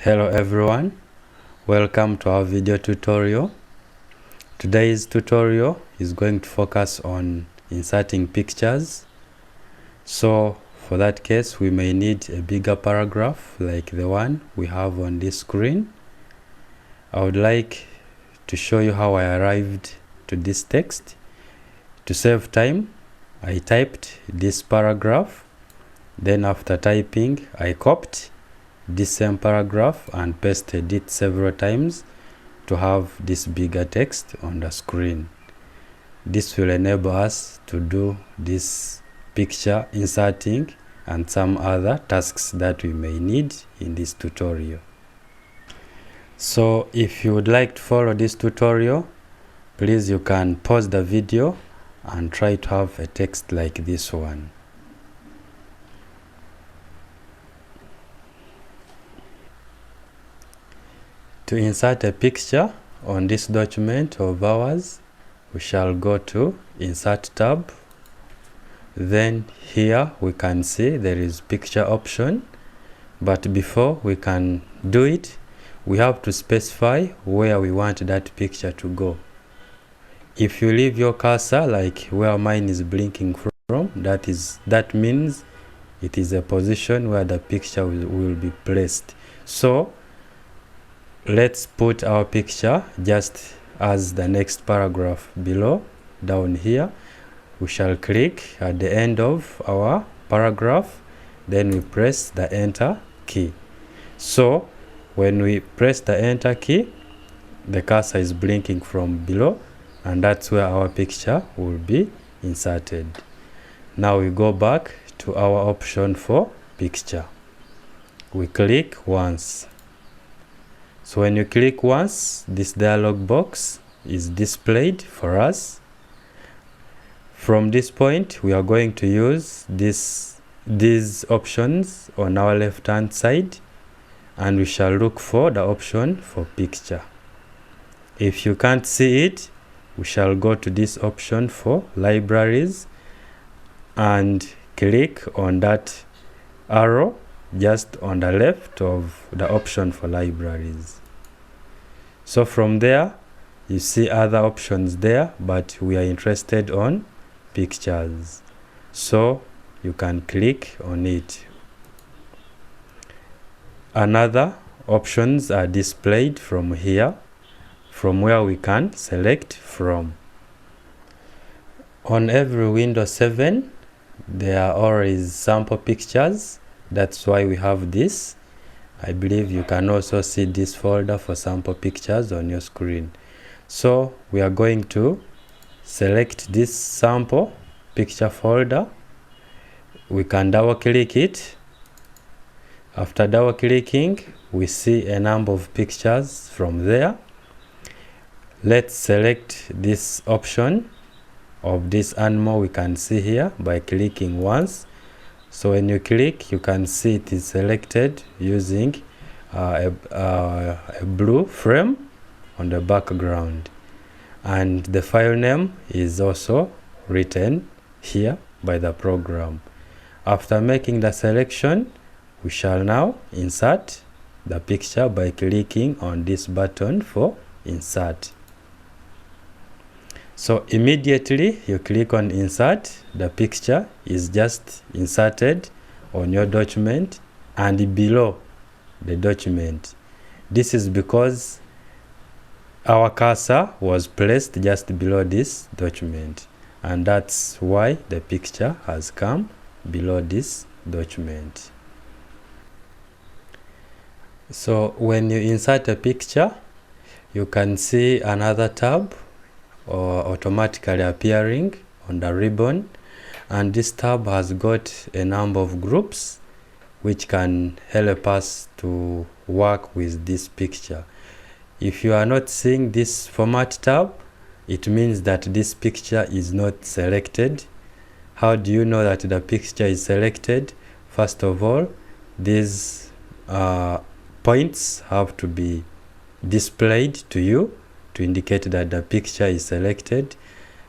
Hello everyone, welcome to our video tutorial. Today's tutorial is going to focus on inserting pictures. So for that case, we may need a bigger paragraph like the one we have on this screen. I would like to show you how I arrived to this text. To save time, I typed this paragraph. Then after typing, I copied this same paragraph and pasted it several times to have this bigger text on the screen. This will enable us to do this picture inserting and some other tasks that we may need in this tutorial. So if you would like to follow this tutorial, please you can pause the video and try to have a text like this one. To insert a picture on this document of ours, we shall go to Insert tab. Then here we can see there is picture option, but before we can do it, we have to specify where we want that picture to go. If you leave your cursor like where mine is blinking from, that means it is a position where the picture will be placed. So let's put our picture just as the next paragraph below. Down here we shall click at the end of our paragraph, then we press the enter key. So when we press the enter key, the cursor is blinking from below, and that's where our picture will be inserted. Now we go back to our option for picture. We click once. So when you click once, this dialog box is displayed for us. From this point, we are going to use these options on our left hand side, and we shall look for the option for picture. If you can't see it, we shall go to this option for libraries and click on that arrow just on the left of the option for libraries. So from there you see other options there, but we are interested on pictures, so you can click on it. Another options are displayed from here, from where we can select from. On every Windows 7 there are always sample pictures. That's why we have this. I believe you can also see this folder for sample pictures on your screen. So we are going to select this sample picture folder. We can double click it. After double clicking, we see a number of pictures from there. Let's select this option of this animal we can see here by clicking once. So when you click, you can see it is selected using a blue frame on the background, and the file name is also written here by the program. After making the selection, we shall now insert the picture by clicking on this button for insert. So immediately you click on insert, the picture is just inserted on your document and below the document. This is because our cursor was placed just below this document, and that's why the picture has come below this document. So when you insert a picture, you can see another tab or automatically appearing on the ribbon, and this tab has got a number of groups which can help us to work with this picture. If you are not seeing this format tab, it means that this picture is not selected. How do you know that the picture is selected? First of all, these points have to be displayed to you to indicate that the picture is selected.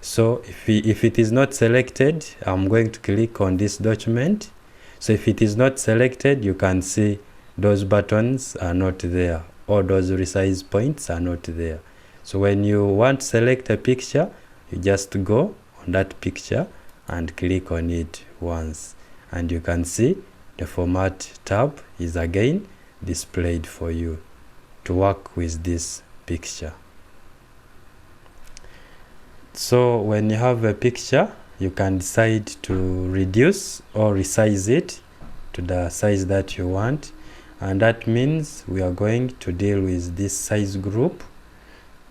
So if it is not selected, I'm going to click on this document. So if it is not selected, you can see those buttons are not there, or those resize points are not there. So when you want to select a picture, you just go on that picture and click on it once, and you can see the format tab is again displayed for you to work with this picture. So when you have a picture, you can decide to reduce or resize it to the size that you want, and that means we are going to deal with this size group.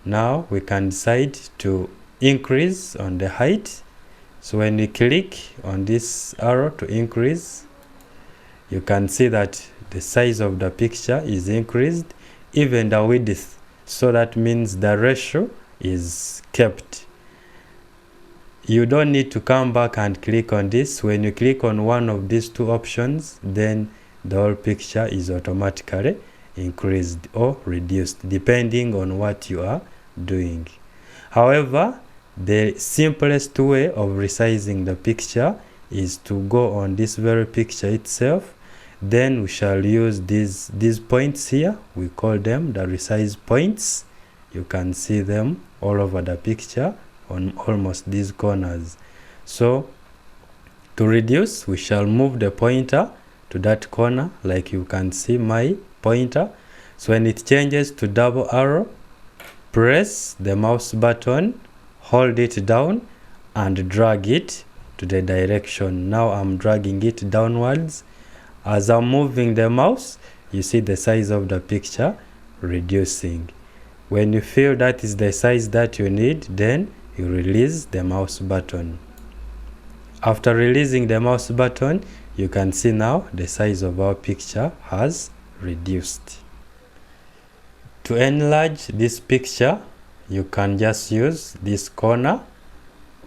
Now we can decide to increase on the height. So when we click on this arrow to increase, you can see that the size of the picture is increased, even the width. So that means the ratio is kept. You don't need to come back and click on this. When you click on one of these two options, then the whole picture is automatically increased or reduced depending on what you are doing. However, the simplest way of resizing the picture is to go on this very picture itself. Then we shall use these points here. We call them the resize points. You can see them all over the picture on almost these corners. So to reduce, we shall move the pointer to that corner, like you can see my pointer. So when it changes to double arrow, press the mouse button, hold it down and drag it to the direction. Now I'm dragging it downwards. As I'm moving the mouse, you see the size of the picture reducing. When you feel that is the size that you need, then you release the mouse button. After releasing the mouse button, you can see now the size of our picture has reduced. To enlarge this picture, you can just use this corner,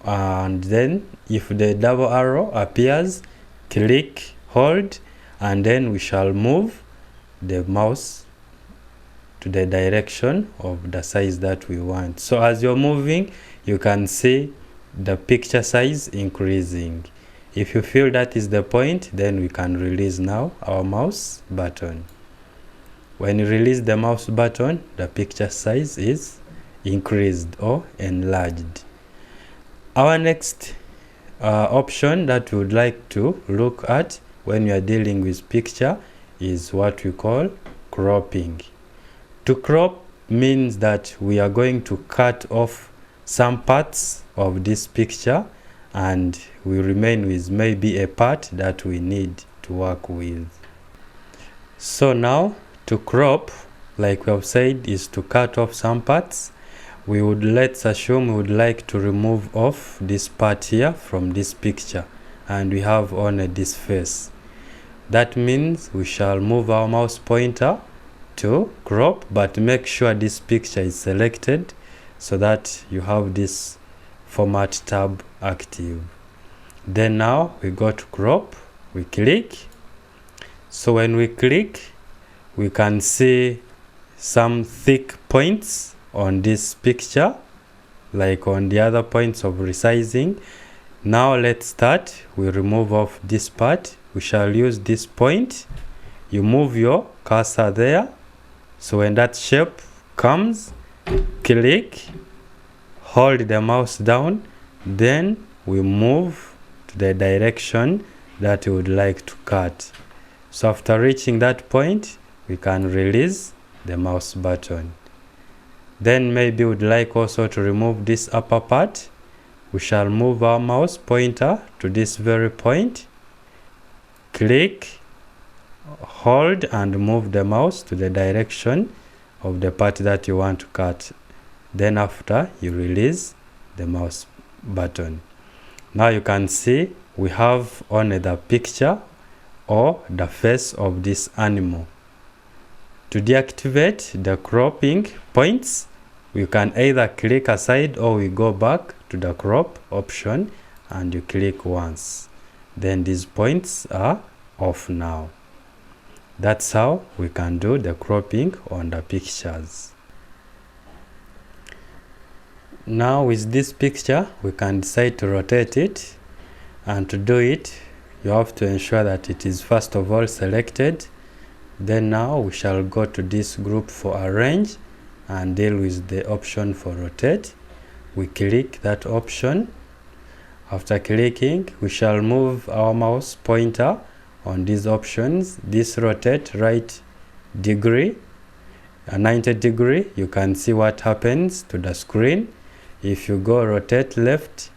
and then if the double arrow appears, click, hold, and then we shall move the mouse to the direction of the size that we want. So as you're moving, you can see the picture size increasing. If you feel that is the point, then we can release now our mouse button. When you release the mouse button, the picture size is increased or enlarged. Our next option that we would like to look at when you are dealing with picture is what we call cropping. To crop means that we are going to cut off some parts of this picture and we remain with maybe a part that we need to work with. So now to crop, like we have said, is to cut off some parts. Let's assume we would like to remove off this part here from this picture, and we have only this face. That means we shall move our mouse pointer to crop, but make sure this picture is selected so that you have this format tab active. Then now we go to crop, we click. So when we click, we can see some thick points on this picture, like on the other points of resizing. Now let's start. We remove off this part. We shall use this point. You move your cursor there. So when that shape comes, click, hold the mouse down, then we move to the direction that you would like to cut. So after reaching that point, we can release the mouse button. Then maybe we'd like also to remove this upper part. We shall move our mouse pointer to this very point, click, hold and move the mouse to the direction of the part that you want to cut. Then after, you release the mouse button. Now you can see we have only the picture or the face of this animal. To deactivate the cropping points, we can either click aside or we go back to the crop option and you click once. Then these points are off now. That's how we can do the cropping on the pictures. Now with this picture, we can decide to rotate it, and to do it, you have to ensure that it is first of all selected, Then now we shall go to this group for arrange and deal with the option for rotate. We click that option. After clicking, we shall move our mouse pointer on these options. This rotate right degree, a 90 degree, you can see what happens to the screen. If you go rotate left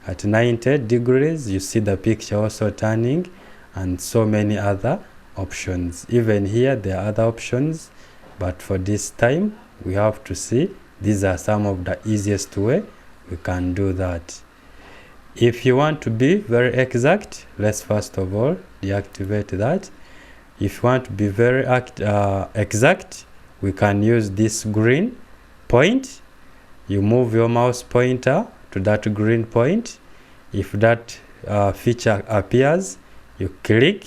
at 90 degrees, you see the picture also turning, and so many other options. Even here there are other options, but for this time we have to see these are some of the easiest way we can do that. If you want to be very exact, let's first of all deactivate that. If you want to be very exact, we can use this green point. You move your mouse pointer to that green point. If that feature appears, you click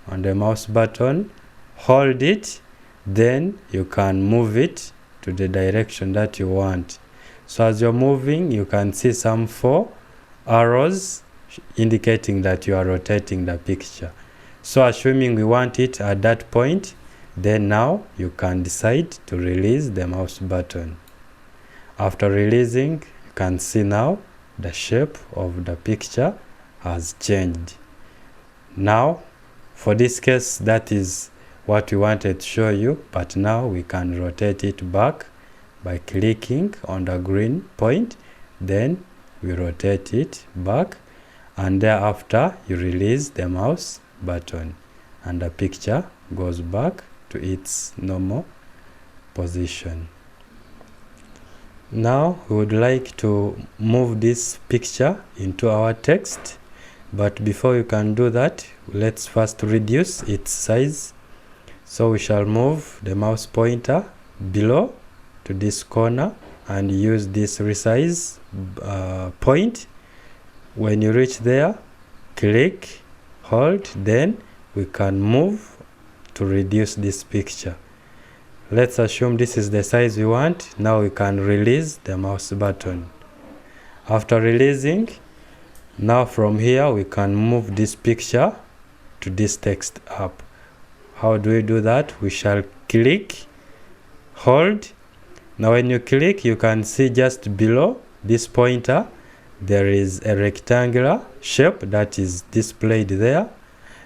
on the mouse button, hold it, then you can move it to the direction that you want. So as you're moving, you can see some 4 arrows indicating that you are rotating the picture. So assuming we want it at that point, then now you can decide to release the mouse button. After releasing, you can see now the shape of the picture has changed. Now for this case, that is what we wanted to show you, but now we can rotate it back by clicking on the green point. Then we rotate it back, and thereafter you release the mouse button and the picture goes back to its normal position. Now we would like to move this picture into our text, but before you can do that, let's first reduce its size. So we shall move the mouse pointer below to this corner and use this resize point. When you reach there, click, hold, then we can move to reduce this picture. Let's assume this is the size we want. Now we can release the mouse button. After releasing, now from here we can move this picture to this text up. How do we do that? We shall click, hold. Now when you click, you can see just below this pointer there is a rectangular shape that is displayed there.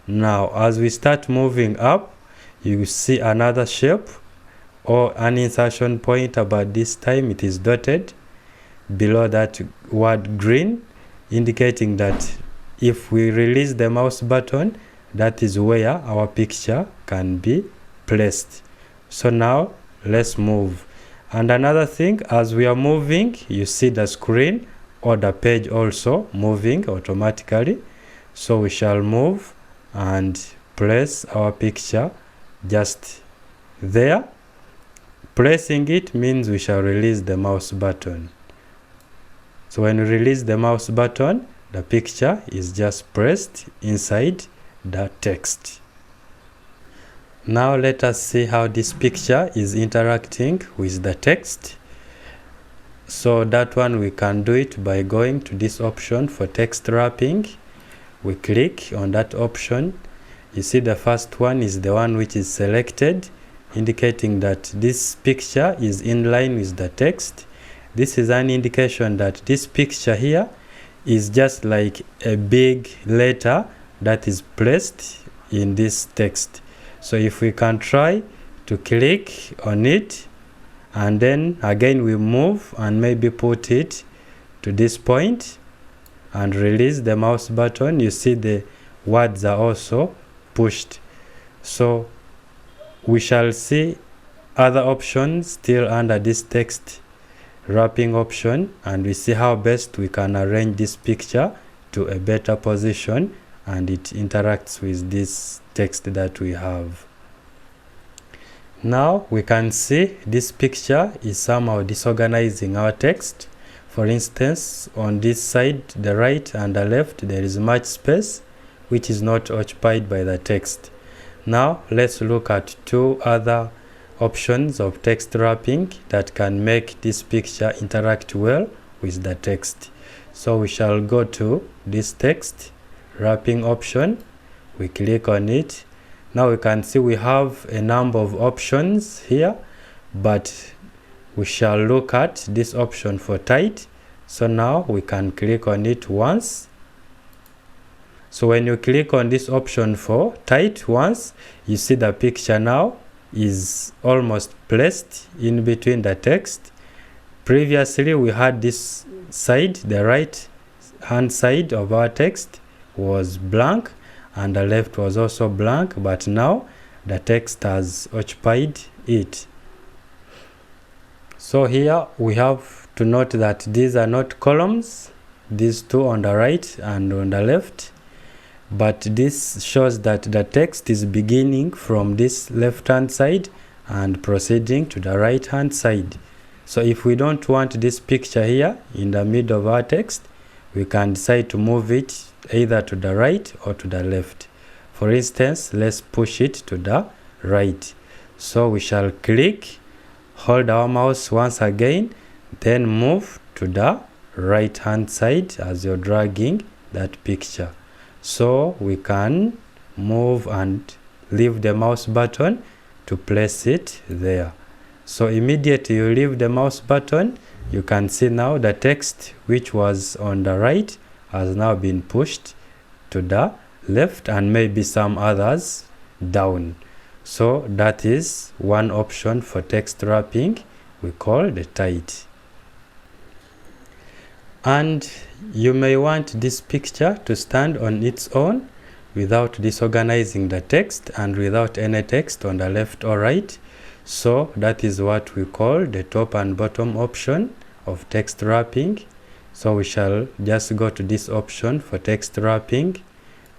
Now as we start moving up, you see another shape or an insertion pointer, but this time it is dotted below that word green, indicating that if we release the mouse button, that is where our picture can be placed. So now let's move. And another thing, as we are moving, you see the screen or the page also moving automatically. So we shall move and place our picture just there. Pressing it means we shall release the mouse button. So when we release the mouse button, the picture is just pressed inside the text. Now let us see how this picture is interacting with the text. So that one we can do it by going to this option for text wrapping. We click on that option. You see the first one is the one which is selected, indicating that this picture is in line with the text. This is an indication that this picture here is just like a big letter that is placed in this text. So if we can try to click on it, and then again we move and maybe put it to this point and release the mouse button, you see the words are also pushed. So we shall see other options still under this text wrapping option, and we see how best we can arrange this picture to a better position and it interacts with this text that we have. Now we can see this picture is somehow disorganizing our text. For instance, on this side, the right and the left, there is much space which is not occupied by the text. Now let's look at 2 other options of text wrapping that can make this picture interact well with the text. So we shall go to this text wrapping option. We click on it. Now we can see we have a number of options here, but we shall look at this option for tight. So now we can click on it once. So when you click on this option for tight once, you see the picture now is almost placed in between the text. Previously we had this side, the right hand side of our text was blank and the left was also blank, but now the text has occupied it. So here we have to note that these are not columns, these two on the right and on the left, but this shows that the text is beginning from this left hand side and proceeding to the right hand side. So if we don't want this picture here in the middle of our text, we can decide to move it either to the right or to the left. For instance, let's push it to the right. So we shall click, hold our mouse once again, then move to the right hand side as you're dragging that picture. So we can move and leave the mouse button to place it there. So immediately you leave the mouse button, you can see now the text which was on the right has now been pushed to the left and maybe some others down. So that is one option for text wrapping we call the tight. And you may want this picture to stand on its own without disorganizing the text and without any text on the left or right. So that is what we call the top and bottom option of text wrapping. So we shall just go to this option for text wrapping.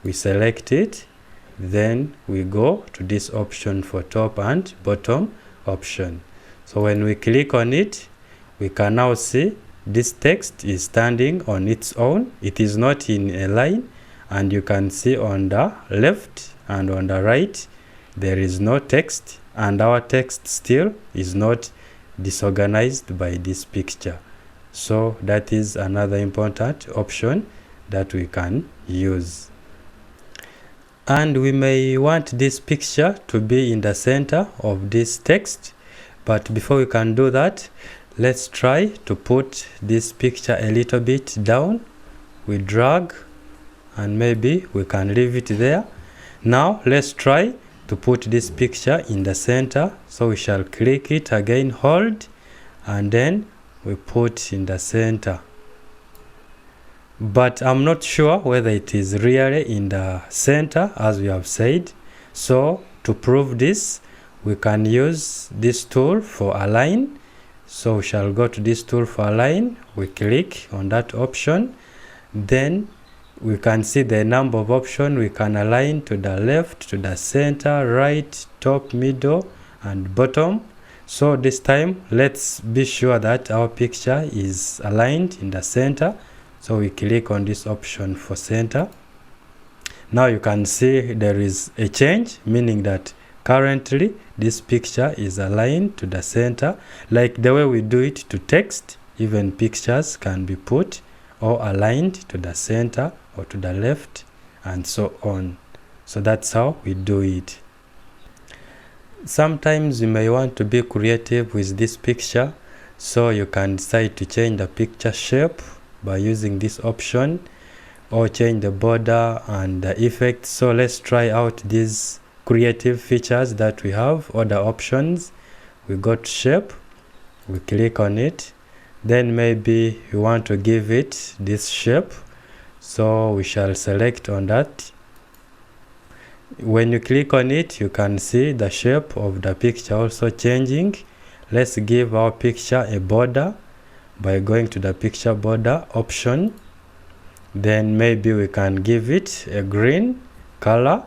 We select it. Then we go to this option for top and bottom option. So when we click on it, we can now see this text is standing on its own. It is not in a line, and you can see on the left and on the right there is no text, and our text still is not disorganized by this picture. So that is another important option that we can use. And we may want this picture to be in the center of this text, but before we can do that, let's try to put this picture a little bit down. We drag and maybe we can leave it there. Now let's try to put this picture in the center. So we shall click it again, hold, and then we put in the center. But I'm not sure whether it is really in the center as we have said. So to prove this, we can use this tool for align. So we shall go to this tool for align. We click on that option. Then we can see the number of options we can align to the left, to the center, right, top, middle, and bottom. So this time, let's be sure that our picture is aligned in the center. So we click on this option for center. Now you can see there is a change, meaning that currently this picture is aligned to the center. Like the way we do it to text, even pictures can be put or aligned to the center or to the left and so on. So that's how we do it. Sometimes you may want to be creative with this picture, so you can decide to change the picture shape by using this option, or change the border and the effect. So let's try out these creative features that we have, or the options. We go to shape, we click on it, then maybe you want to give it this shape, so we shall select on that. When you click on it, you can see the shape of the picture also changing. Let's give our picture a border by going to the picture border option. Then maybe we can give it a green color.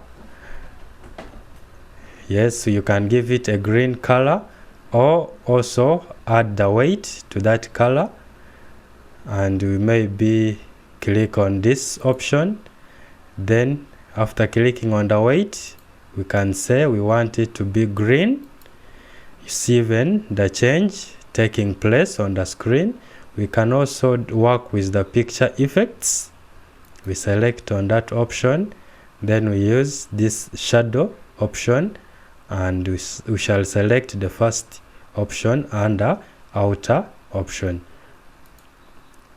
Yes, so you can give it a green color, or also add the weight to that color. And we maybe click on this option. Then after clicking on the weight, we can say we want it to be green. You see even the change taking place on the screen. We can also work with the picture effects. We select on that option, then we use this shadow option, and we shall select the first option under outer option.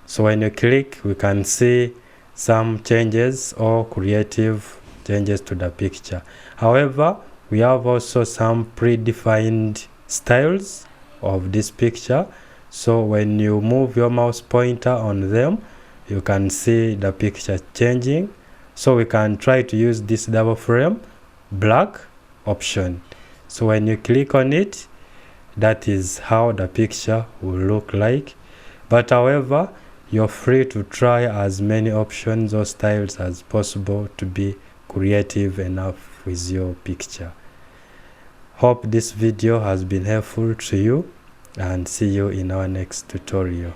So when you click, we can see some changes or creative changes to the picture. However, we have also some predefined styles of this picture. So when you move your mouse pointer on them, you can see the picture changing. So we can try to use this double frame black option. So when you click on it, that is how the picture will look like. But however, you're free to try as many options or styles as possible to be creative enough with your picture. Hope this video has been helpful to you, and see you in our next tutorial.